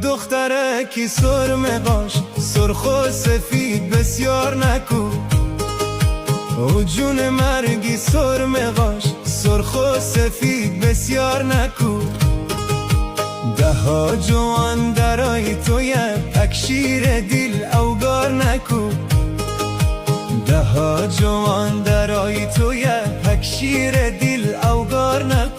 دخترکی سرمقاش سرخ و سفید بسیار نکو، او جون مرگی سرمقاش سرخ و سفید بسیار نکو. ده جوان درای توی پک شیر دیل اوگار نکو، ده جوان درای توی پک شیر دیل اوگار نکو.